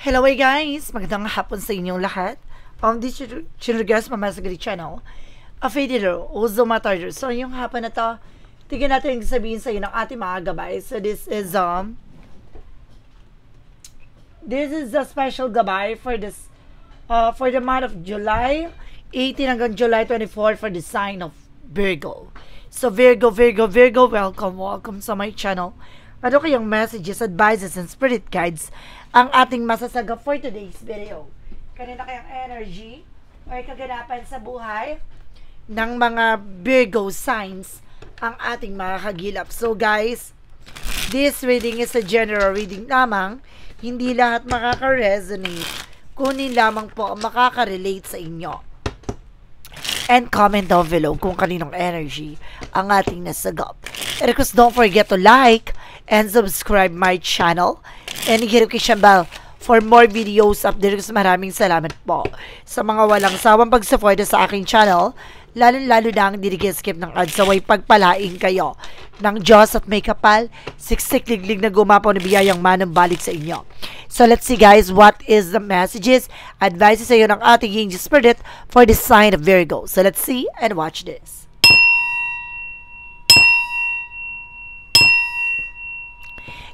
Hello guys! Magandang hapon sa inyong lahat. This is Chinrugas Mamasagari Channel. A Fadero, Uzo Matarder. So yung hapon na to, tignan natin yung sabihin sa iyo ng ating mga gabay. So this is a special gabay for this for the month of July 18 hanggang July 24 for the sign of Virgo. So Virgo, welcome sa my channel. Ano kayang messages, advices, and spirit guides ang ating masasaga for today's video? Kanina kayang energy or kaganapan sa buhay ng mga Virgo signs ang ating mga kagilap. So guys, this reading is a general reading lamang. Hindi lahat makaka-resonate, kunin lamang po makaka-relate sa inyo. And comment down below kung kaninong energy ang ating nasagap. And of course, don't forget to like and subscribe my channel. And i-hit notification bell for more videos update. Maraming salamat po sa mga walang sawang pag-support sa aking channel. Lalo na ang skip ng ads, saway pagpalaing kayo ng Diyos at may kapal, siksik liglig na gumapaw na biyayang manang balik sa inyo. So let's see guys, what is the messages, advices sa iyo ng ating angel spirit for the sign of Virgo. So let's see and watch this.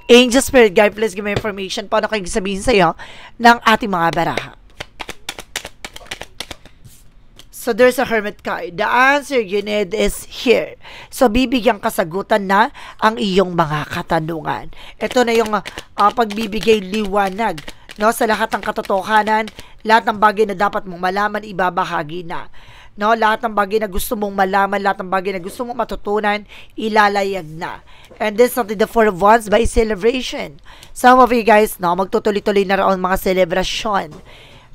Angel spirit guide, please give me information paano kayo sabihin sa iyo ng ating mga baraha. So, there's a hermit card. The answer you need is here. So, bibigyan kasagutan na ang iyong mga katanungan. Ito na yung pagbibigay liwanag, no, sa lahat ng katotohanan, lahat ng bagay na dapat mong malaman, ibabahagi na. No, lahat ng bagay na gusto mong malaman, lahat ng bagay na gusto mong matutunan, ilalayag na. And this is something the Four of Wands by celebration. Some of you guys, no, magtutuloy-tuloy na raon mga celebration,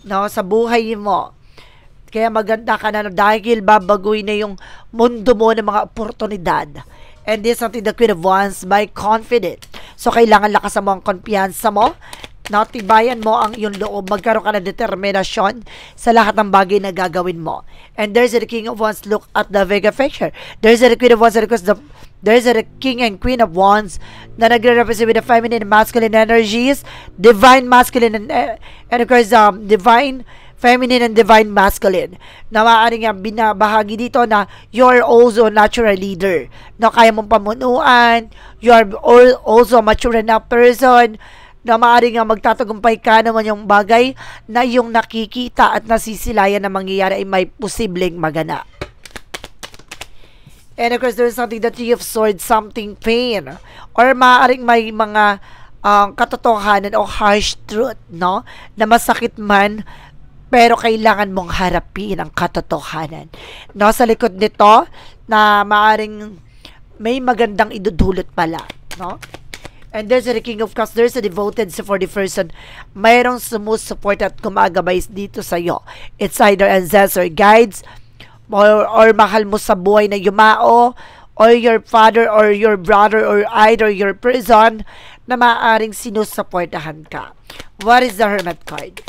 no, sa buhay mo. Kaya maganda ka na dahil babaguhin na yung mundo mo ng mga oportunidad. And this is something the Queen of Wands by confident. So, kailangan lakasan mo ang kumpiyansa mo. Natibayan mo ang iyong loob. Magkaroon ka ng determinasyon sa lahat ng bagay na gagawin mo. And there's the King of Wands. Look at the bigger picture. There's the Queen of Wands because there's the King and Queen of Wands na nagre-represent with the feminine and masculine energies. Divine masculine and of course, divine feminine and divine masculine, na maaaring binabahagi dito na you're also a natural leader, na kaya mong pamunuan, you're also a mature enough person, na maaaring magtatagumpay ka naman yung bagay na yung nakikita at nasisilayan na mangyayari ay may posibleng magana. And of course, there's something that you have Swords, something pain, or maaaring may mga katotohanan o harsh truth, no, na masakit man, pero kailangan mong harapin ang katotohanan. No, sa likod nito, na maaring may magandang idudulot pala. No? And there's the King of Cups. There's a devoted for the person. Mayroong sumusuport at kumagabay dito sa iyo. It's either ancestor guides, or mahal mo sa buhay na yumao, or your father, or your brother, or either your person, na maaring sinusuportahan ka. What is the Hermit card?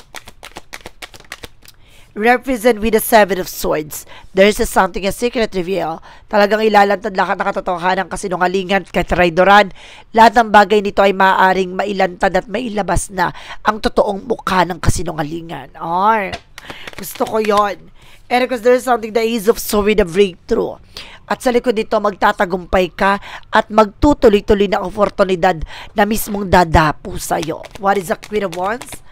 Represent with the Seven of Swords. There's a something, a secret reveal. Talagang ilalantad lahat ng katotohanan, kasinungalingan, katraidoran. Lahat ng bagay nito ay maaaring mailantad at mailabas na ang totoong mukha ng kasinungalingan. Gusto ko yon. And because there's something, the Ace of Swords with a breakthrough. At sa likod nito, magtatagumpay ka at magtutuloy-tuloy na oportunidad na mismong dadapo sa'yo. What is the Queen of Wands?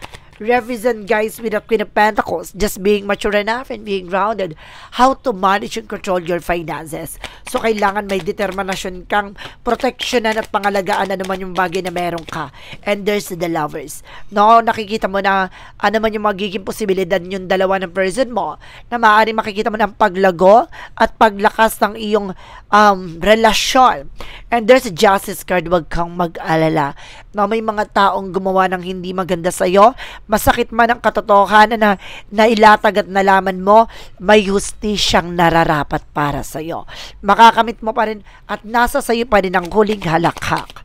Represent guys with the Queen of Pentacles, just being mature enough and being grounded, how to manage and control your finances. So, kailangan may determinasyon kang proteksyonan at pangalagaan na naman yung bagay na meron ka. And there's the Lovers. No, nakikita mo na ano man yung magiging posibilidad yung dalawa ng person mo, na maaaring makikita mo ng paglago at paglakas ng iyong relasyon. And there's a Justice card, wag kang mag-alala. No, may mga taong gumawa ng hindi maganda sa'yo, masakit man ang katotohanan na nailatag at nalaman mo, may hustisyang nararapat para sa'yo. Makakamit mo pa rin at nasa sa'yo pa rin ang huling halakhak.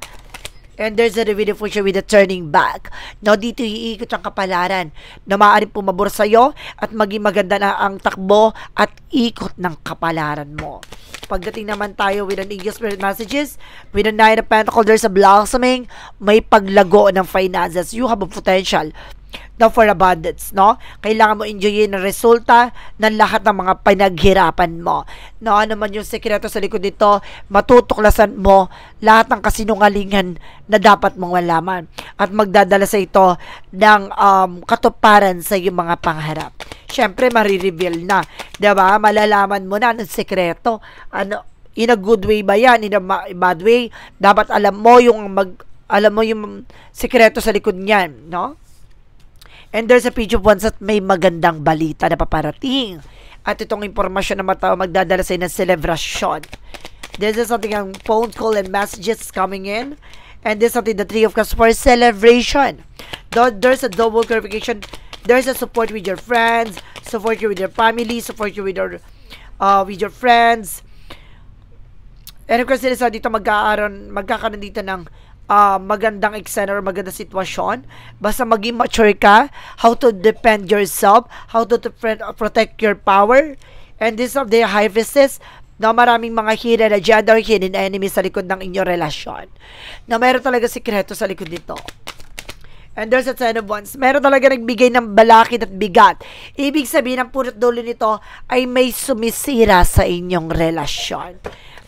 And there's a reveal future with a turning back. No, dito iikot ang kapalaran na maaaring pumabor sa'yo at maging maganda na ang takbo at ikot ng kapalaran mo. Pagdating naman tayo with an Angel Spirit messages, with a Nine of Pentacles, there's a blossoming, may paglago ng finances. You have a potential no, for abundance, no? Kailangan mo enjoyin ang resulta ng lahat ng mga pinaghirapan mo. No, ano man yung sekreto sa likod nito, matutuklasan mo lahat ng kasinungalingan na dapat mong malaman at magdadala sa ito ng katuparan sa iyong mga pangarap. Syempre, marireveal na. Diba? Malalaman mo na ng sekreto. Ano, in a good way ba yan? In a bad way? Dapat alam mo yung sekreto sa likod niyan, no? And there's a page of wands at may magandang balita na paparating. At itong impormasyon na magdadala sa ng celebration. This is something ang phone call and messages coming in. And this is something the Three of Cups for celebration. There's a double clarification. There's a support with your friends, support you with your family, support you with your friends. And of course, dito magkakaroon dito ng magandang eksena or magandang sitwasyon. Basta maging mature ka, how to defend yourself, how to protect your power. And this of the high priestess, na maraming mga hidden agenda or hidden enemies sa likod ng inyong relasyon. Na meron talaga sikreto sa likod nito. And there's a Ten of Wands. Meron talaga nagbigay ng balakid at bigat. Ibig sabihin, ang punot dulo nito ay may sumisira sa inyong relasyon.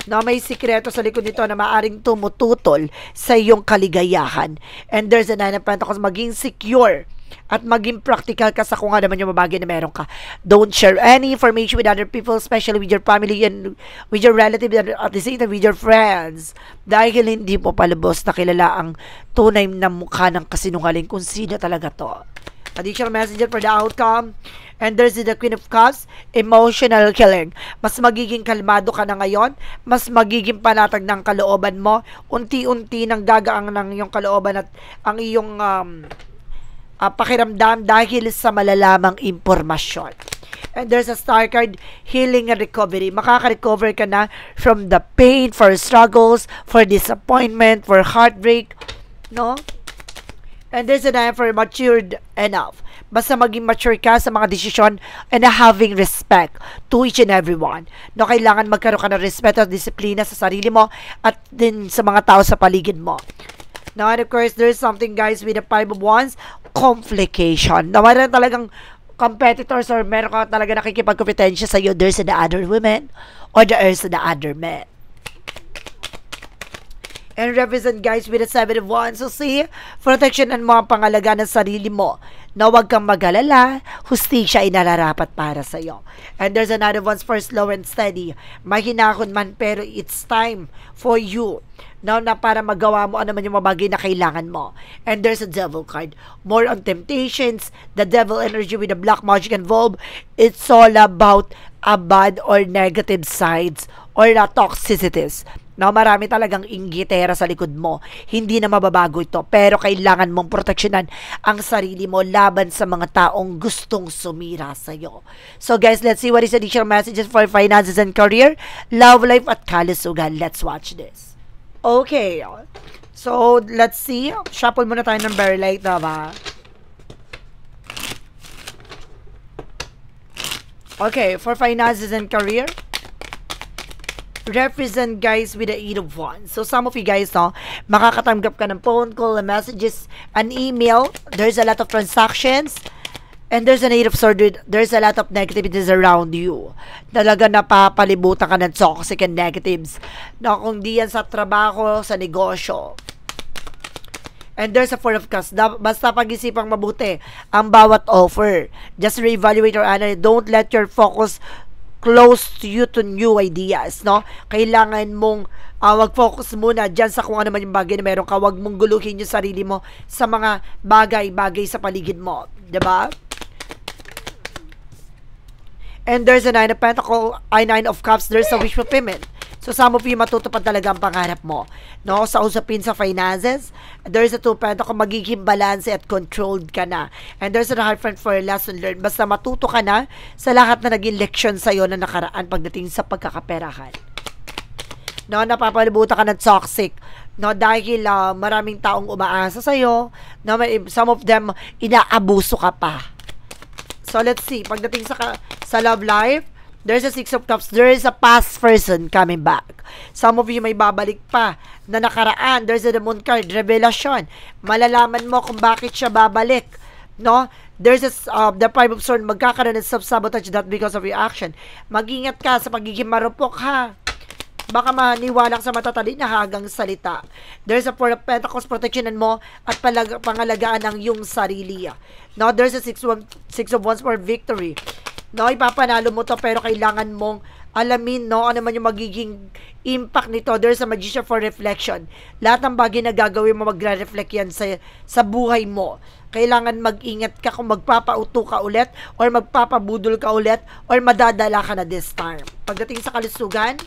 Na may sikreto sa likod nito na maaring tumututol sa iyong kaligayahan. And there's a Nine of Pentacles. Maging secure at maging practical ka sa kung ano naman yung mabagay na meron ka. Don't share any information with other people, especially with your family and with your relatives and at the same time with your friends. Dahil hindi mo palubos na kilala ang tunay na mukha ng kasinungaling kung sino talaga to. Additional message for the outcome. And there's the Queen of Cups, emotional killing. Mas magiging kalmado ka na ngayon, mas magiging panatag ng kalooban mo, unti-unti nang gagaang ng iyong kalooban at ang iyong pakiramdam dahil sa malalamang impormasyon. And there's a star card, healing and recovery. Makaka-recover ka na from the pain, for struggles, for disappointment, for heartbreak, no? And there's a nine for matured enough. Basta maging mature ka sa mga desisyon and having respect to each and everyone. No, kailangan magkaroon ka ng respeto at disiplina sa sarili mo at din sa mga tao sa paligid mo. Now, and of course, there's something, guys, with the Five of Wands, complication. Na meron talagang competitors or meron ka talaga nakikipagkompetensya sa iyo. There's the other women or there's the other men. And represent, guys, with the Seven of Wands. So, see, protection ang mga pangalaga ng sarili mo na huwag kang mag-alala, hustisya ay nararapat para sa iyo. And there's another one's for slow and steady. Mahinahon man, pero it's time for you now na para magawa mo ano man yung mabagay na kailangan mo. And there's a devil card. More on temptations, the devil energy with the black magic involved. It's all about a bad or negative sides or toxicities. Now, marami talagang inggitera sa likod mo. Hindi na mababago ito. Pero kailangan mong proteksyonan ang sarili mo laban sa mga taong gustong sumira sa'yo. So guys, let's see what is additional messages for finances and career, love life at kalusugan. Let's watch this. Okay. So, let's see. Shuffle muna tayo ng very light, diba? Okay, for finances and career, represent, guys, with the Eight of Wands. So, some of you guys, no, makakatanggap ka ng phone call, messages, an email. There's a lot of transactions. And there's an Eight of Swords. There's a lot of negativities around you. Talaga napapalibutan ka ng toxic and negatives. No, kung di yan sa trabaho, sa negosyo. And there's a Four of Cups. Basta pag-isipang mabuti ang bawat offer. Just reevaluate or analyze. Don't let your focus close to you to new ideas, no? Kailangan mong mag-focus muna dyan sa kung ano man yung bagay na meron ka. Huwag mong guluhin yung sarili mo sa mga bagay-bagay sa paligid mo. Diba? And there's a Nine of Pentacles, Nine of Cups, there's a wish fulfillment. So, some of you matutupad talaga ang pangarap mo. No? Sa usapin sa finances, there's a Two of Pentacles, magiging balance at controlled ka na. And there's a Hard Friend for a lesson learned. Basta matuto ka na sa lahat na naging leksyon sa'yo na nakaraan pagdating sa pagkakaperahan. No? Napapalibutan ka ng toxic. No? Dahil maraming taong umaasa sa'yo. No? Some of them, inaabuso ka pa. So, let's see. Pagdating sa love life, there's a Six of Cups. There is a past person coming back. Some of you may babalik pa na nakaraan. There's a Moon card, revelation. Malalaman mo kung bakit siya babalik. no? There's the Five of Swords, magkakaroon ng self-sabotage that because of your action. Mag-ingat ka sa pagiging marupok, ha? Baka maniwala sa matatalin na hagang salita. There's a Four of Pentacles, proteksyonan mo at pangalagaan ng iyong sarili. No, there's a Six of Wands for victory. No, ipapanalo mo to pero kailangan mong alamin, no, ano man yung magiging impact nito. There's a Magician for reflection. Lahat ng bagay na gagawin mo, magre-reflect yan sa buhay mo. Kailangan mag-ingat ka kung magpapauto ka ulit or magpapabudol ka ulit or madadala ka na this time. Pagdating sa kalusugan,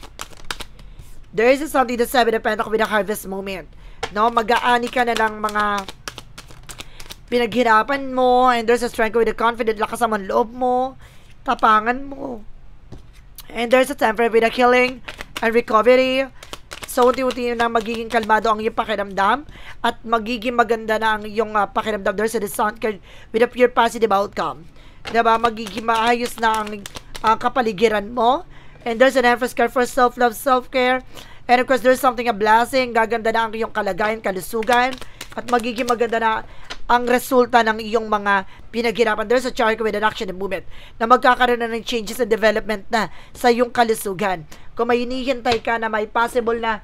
there is something the Seven of Pentacles with a harvest moment. No, mag-aani ka na ng mga pinaghirapan mo, and there's a strength with a confident, lakas naman loob mo, tapangan mo. And there's a temperate with a healing and recovery. So, unti-unti na magiging kalmado ang iyong pakiramdam at magiging maganda na ang iyong pakiramdam. There's a Sun card with a pure positive outcome. Diba? Magiging maayos na ang kapaligiran mo. And there's an Empress card for self-love, self-care. And of course, there's something a blessing. Gaganda na ang iyong kalagayan, kalusugan. At magiging maganda na ang resulta ng iyong mga pinaghirapan. There's a chart with an action and movement na magkakaroon na ng changes and development na sa iyong kalusugan. Kung may hinihintay ka na may possible na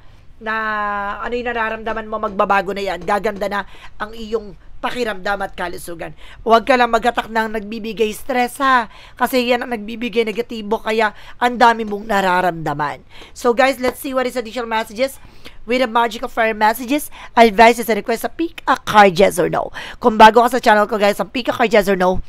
ano yung nararamdaman mo, magbabago na yan. Gaganda na ang iyong pakiramdam at kalusugan. Huwag ka lang maghatak ng nagbibigay stress, ha? Kasi yan ang nagbibigay negatibo, kaya ang dami mong nararamdaman. So guys, let's see what is additional messages with the magic of fire messages, advices, and requests sa pick a card, yes or no. Kung bago ka sa channel ko guys, ang pick a card, yes or no,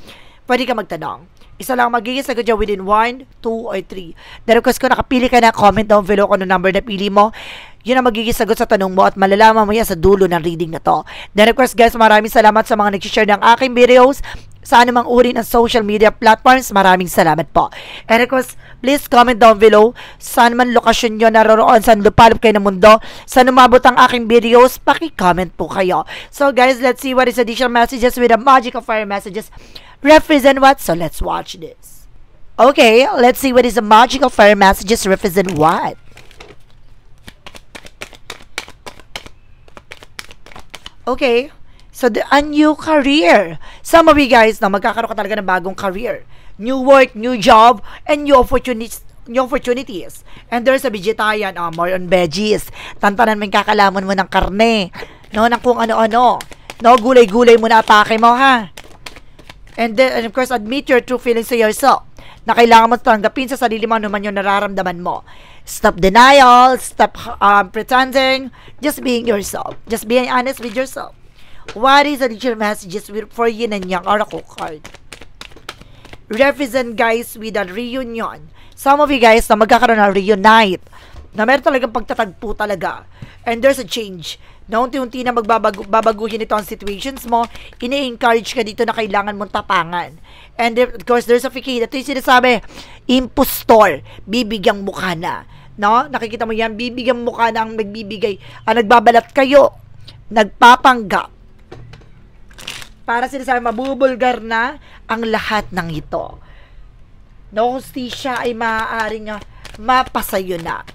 pwede ka magtanong. Isa lang magiging sagot dyan within 1, 2, or 3. The-request ko, nakapili ka na, comment down below kung ano number na pili mo. Yun ang magiging sagot sa tanong mo at malalaman mo yan sa dulo ng reading na to. The-request guys, maraming salamat sa mga nag-share ng aking videos sa anumang uri ng social media platforms. Maraming salamat po. And request, please comment down below saan man lokasyon nyo naroroon, saan lupalop kayo ng mundo, saan umabot ang aking videos, paki-comment po kayo. So guys, let's see what is additional messages with the magic of fire messages represent what? So let's watch this. Okay, let's see what is the magic of fire messages represent what? Okay, so a new career. Some of you guys na magkakaroon ka talaga ng bagong career. New work, new job, and new opportunities. And there's a vegetarian, more on veggies. Tantanan mo yung kakalaman mo ng karne. No, ng kung ano-ano. No, gulay-gulay mo na atake mo, ha? And then, and of course, admit your true feelings to yourself. Na kailangan mo tanggapin sa sarili mo ano man yung nararamdaman mo. Stop denial, stop pretending, just being yourself. Just being honest with yourself. What is the additional messages for yin and yang oracle card? Represent guys with a reunion. Some of you guys na magkakaroon na reunite, na meron talagang pagtatagpo talaga. And there's a change. Na unti-unti na magbabaguhin ito ang situations mo, ini-encourage ka dito na kailangan mong tapangan. And of course, there's a facade. Ito yung sinasabi, impostor, bibigyang mukha na. No? Nakikita mo yan, bibigyang mukha na ang nagbibigay, nagbabalat kayo, nagpapanggap. Para sinasabi, mabubulgar na ang lahat ng ito. No, hustisya ay maaaring mapasayo na.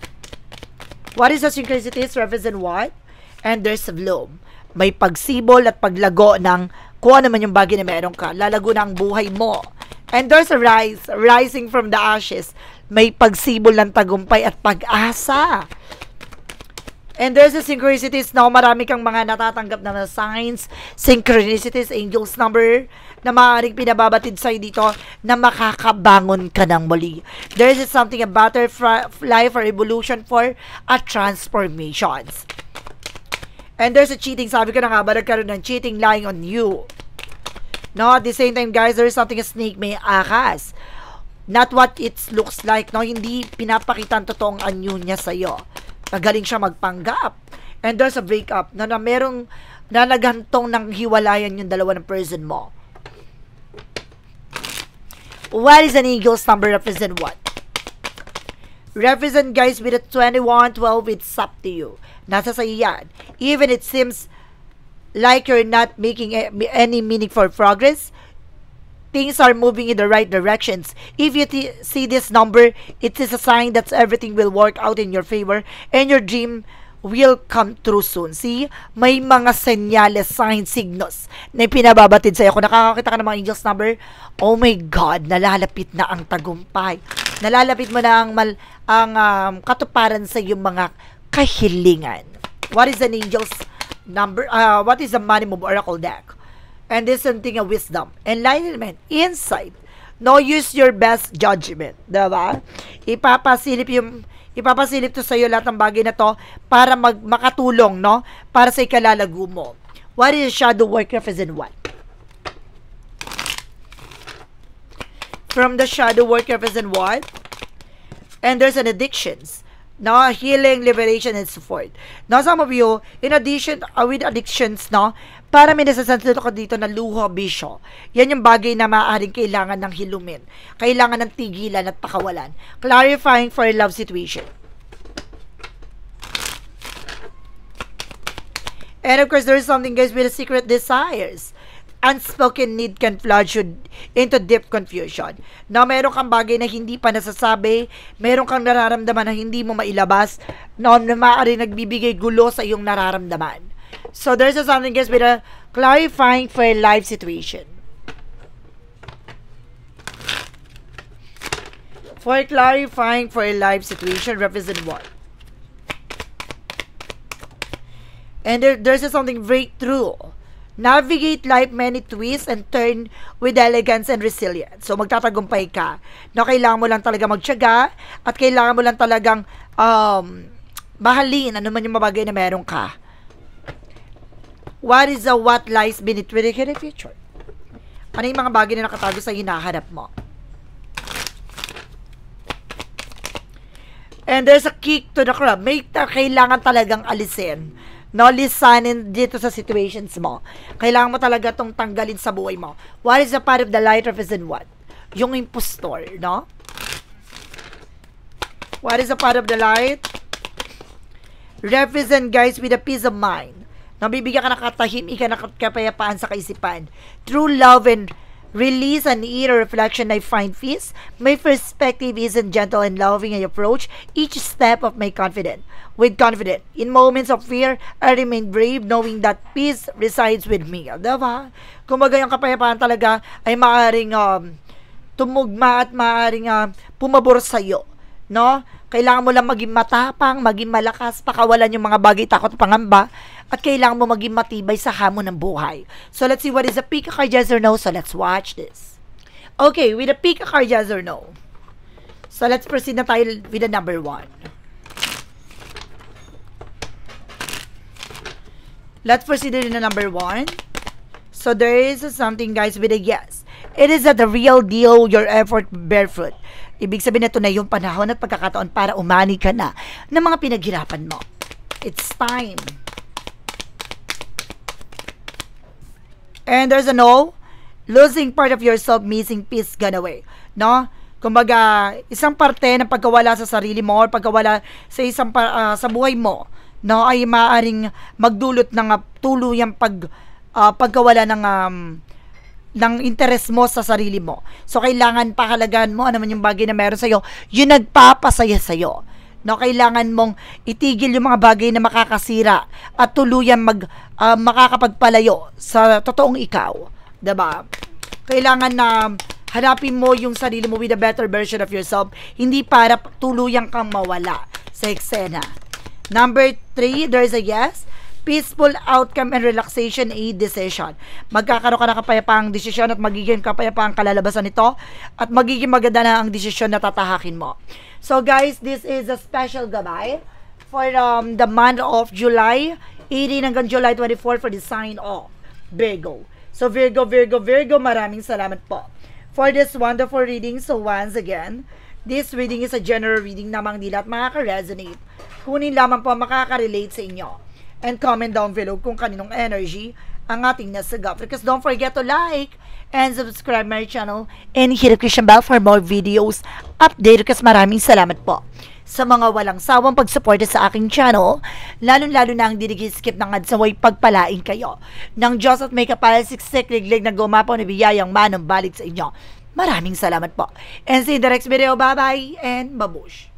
What is the synchronicities represent what? And there's a bloom. May pagsibol at paglago ng kung ano man yung bagay na meron ka. Lalago na ang buhay mo. And there's a rise, rising from the ashes. May pagsibol ng tagumpay at pag-asa. And there's a synchronicities na marami kang mga natatanggap na signs, synchronicities, angels number, na maaaring pinababatid sa'yo dito na makakabangon ka ng muli. There is something a butterfly for evolution for a transformations. And there's a cheating. Sabi ko na nga ba, nagkaroon ng cheating lying on you. No, at the same time, guys, there's something a snake may akas. Not what it looks like. No, hindi pinapakita ang totoong anyo niya sa'yo. Magaling siya magpanggap. And there's a breakup na merong na naghantong ng hiwalayan yung dalawa ng person mo. What is an eagle's number represent what? Represent guys with a 21, 12, it's up to you. Nasa sa'yo yan. Even it seems like you're not making any meaningful progress, things are moving in the right directions. If you see this number, it is a sign that everything will work out in your favor and your dream will come true soon. See, may mga senyales, signs, signals na pinababatid sa'yo. Kung nakakakita ka ng mga angels number, oh my God, nalalapit na ang tagumpay. Nalalapit mo na ang katuparan sa iyong mga kahilingan. What is an angel's number? What is the money move oracle deck? And this is something of wisdom, enlightenment, insight. No, use your best judgment. Diba? Ipapasilip to sa iyo lahat ng bagay na to para makatulong, no? Para sa ikalalago mo. What is shadow work represent what? From the shadow work represent what? And there's an addictions. No, healing, liberation, and support. Now, some of you, in addition with addictions, no, para may nasasanto ko dito na luho, bisyo. Yan yung bagay na maaaring kailangan ng hilumin. Kailangan ng tigilan at pakawalan. Clarifying for a love situation. And of course, there is something, guys, with the secret desires. Unspoken need can plunge you into deep confusion. Na meron kang bagay na hindi pa nasasabi, meron kang nararamdaman na hindi mo mailabas, na maaaring nagbibigay gulo sa iyong nararamdaman. So there's something, guys, with a clarifying for a life situation. For clarifying for a life situation, represent what? And there's something breakthrough. Navigate life many twists and turn with elegance and resilience. So, magtatagumpay ka. No, kailangan mo lang talaga magtiyaga at kailangan mo lang talagang mahalin ano man yung mabagay na meron ka. What is what lies beneath with the future? Ano yung mga bagay na nakatago sa hinahanap mo? And there's a kick to the crab. May kailangan talagang alisin. No, lisanin dito sa situations mo. Kailangan mo talaga itong tanggalin sa buhay mo. What is the part of the light represent what? Yung impostor, no? What is the part of the light? Represent, guys, with a peace of mind. Nabibigyan ka ng katahimik ka ng kapayapaan sa kaisipan. True love and release and inner reflection, I find peace. My perspective isn't gentle and loving I approach each step of my confidence. With confidence. In moments of fear, I remain brave knowing that peace resides with me. Diba? Kumbaga yung kapayapaan talaga ay maaaring tumugma at maaaring pumabor sa'yo. No? Kailangan mo lang maging matapang, maging malakas, pakawalan yung mga bagay, takot, pangamba, at kailangan mo maging matibay sa hamon ng buhay. So, let's see what is a pick a card, yes or no. So, let's watch this. Okay, with a pick a card, yes or no. So, let's proceed na tayo with the number 1. Let's proceed with the number 1. So, there is something, guys, with a yes. It is that the real deal, your effort bear fruit. Ibig sabihin na ito na yung panahon at pagkakataon para umani ka na ng mga pinaghirapan mo. It's time. And there's a no. Losing part of yourself, missing peace, gone away. No? Kumbaga, isang parte ng pagkawala sa sarili mo or pagkawala sa isang sa buhay mo, no, ay maaaring magdulot ng tuluyang pagkawala ng interest mo sa sarili mo. So, kailangan pakalagaan mo ano man yung bagay na meron sa'yo, yung nagpapasaya sa'yo. No, kailangan mong itigil yung mga bagay na makakasira at tuluyang makakapagpalayo sa totoong ikaw. Diba? Kailangan na hanapin mo yung sarili mo with a better version of yourself, hindi para tuluyang kang mawala sa eksena. Number 3, there's a yes. Peaceful outcome and relaxation aid decision. Magkakaroon ka ng kapayapaang desisyon at magiging kapayapaang kalalabasan nito at magiging maganda na ang desisyon na tatahakin mo. So guys, this is a special gabay for the month of July 18 hanggang July 24 for the sign of Virgo. So Virgo, maraming salamat po for this wonderful reading. So once again, this reading is a general reading namang di lahat makaka-resonate. Kunin lamang po makaka-relate sa inyo. And comment down below kung kaninong energy ang ating nasagap. Because don't forget to like and subscribe my channel and hit the notification bell for more videos update. Because maraming salamat po sa mga walang sawang pagsuporta sa aking channel. Lalo-lalo na ang skip ng ads naway pagpalain kayo ng Diyos at may kapal siksik liglig na gumapaw na biyayang manong balik sa inyo. Maraming salamat po. And see you in the next video. Bye-bye and babush.